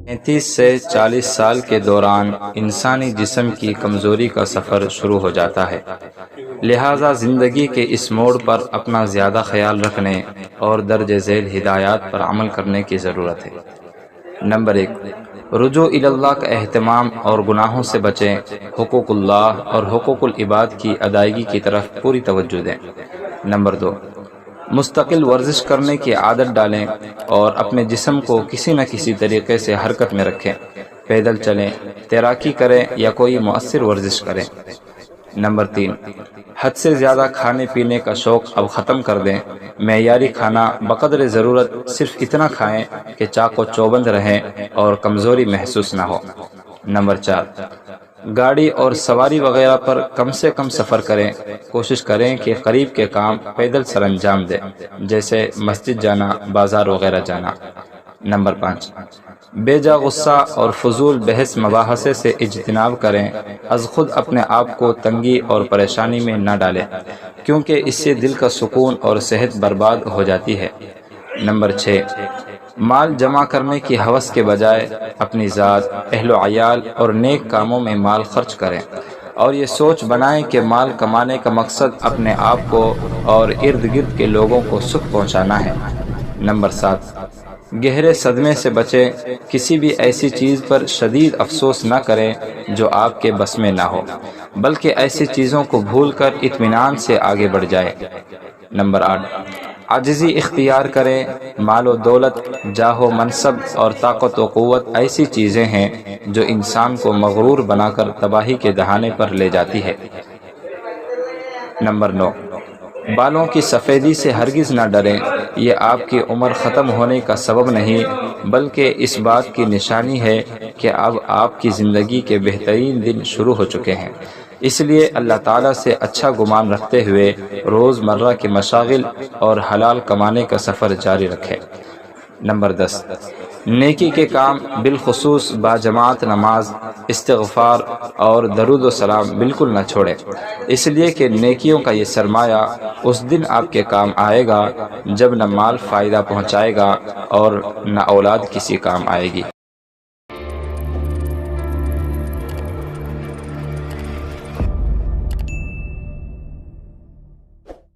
35 سے 40 سال کے دوران انسانی جسم کی کمزوری کا سفر شروع ہو جاتا ہے، لہٰذا زندگی کے اس موڑ پر اپنا زیادہ خیال رکھنے اور درج ذیل ہدایات پر عمل کرنے کی ضرورت ہے۔ نمبر 1، رجوع اللہ کا اہتمام اور گناہوں سے بچیں، حقوق اللہ اور حقوق العباد کی ادائیگی کی طرف پوری توجہ دیں۔ نمبر 2، مستقل ورزش کرنے کی عادت ڈالیں اور اپنے جسم کو کسی نہ کسی طریقے سے حرکت میں رکھیں، پیدل چلیں، تیراکی کریں یا کوئی مؤثر ورزش کریں۔ نمبر 3، حد سے زیادہ کھانے پینے کا شوق اب ختم کر دیں، معیاری کھانا بقدر ضرورت صرف اتنا کھائیں کہ چاق و چوبند رہیں اور کمزوری محسوس نہ ہو۔ نمبر 4، گاڑی اور سواری وغیرہ پر کم سے کم سفر کریں، کوشش کریں کہ قریب کے کام پیدل سر انجام دیں، جیسے مسجد جانا، بازار وغیرہ جانا۔ نمبر 5، بے جا غصہ اور فضول بحث مباحثے سے اجتناب کریں، از خود اپنے آپ کو تنگی اور پریشانی میں نہ ڈالیں، کیونکہ اس سے دل کا سکون اور صحت برباد ہو جاتی ہے۔ نمبر 6، مال جمع کرنے کی ہوس کے بجائے اپنی ذات، اہل و عیال اور نیک کاموں میں مال خرچ کریں، اور یہ سوچ بنائیں کہ مال کمانے کا مقصد اپنے آپ کو اور ارد گرد کے لوگوں کو سکھ پہنچانا ہے۔ نمبر 7، گہرے صدمے سے بچیں، کسی بھی ایسی چیز پر شدید افسوس نہ کریں جو آپ کے بس میں نہ ہو، بلکہ ایسی چیزوں کو بھول کر اطمینان سے آگے بڑھ جائیں۔ نمبر 8، عاجزی اختیار کریں، مال و دولت، جاہ و منصب اور طاقت و قوت ایسی چیزیں ہیں جو انسان کو مغرور بنا کر تباہی کے دہانے پر لے جاتی ہے۔ نمبر 9، بالوں کی سفیدی سے ہرگز نہ ڈریں، یہ آپ کی عمر ختم ہونے کا سبب نہیں بلکہ اس بات کی نشانی ہے کہ اب آپ کی زندگی کے بہترین دن شروع ہو چکے ہیں، اس لیے اللہ تعالیٰ سے اچھا گمان رکھتے ہوئے روز مرہ کے مشاغل اور حلال کمانے کا سفر جاری رکھیں۔ نمبر 10، نیکی کے کام بالخصوص باجماعت نماز، استغفار اور درود و سلام بالکل نہ چھوڑیں، اس لیے کہ نیکیوں کا یہ سرمایہ اس دن آپ کے کام آئے گا جب نہ مال فائدہ پہنچائے گا اور نہ اولاد کسی کام آئے گی۔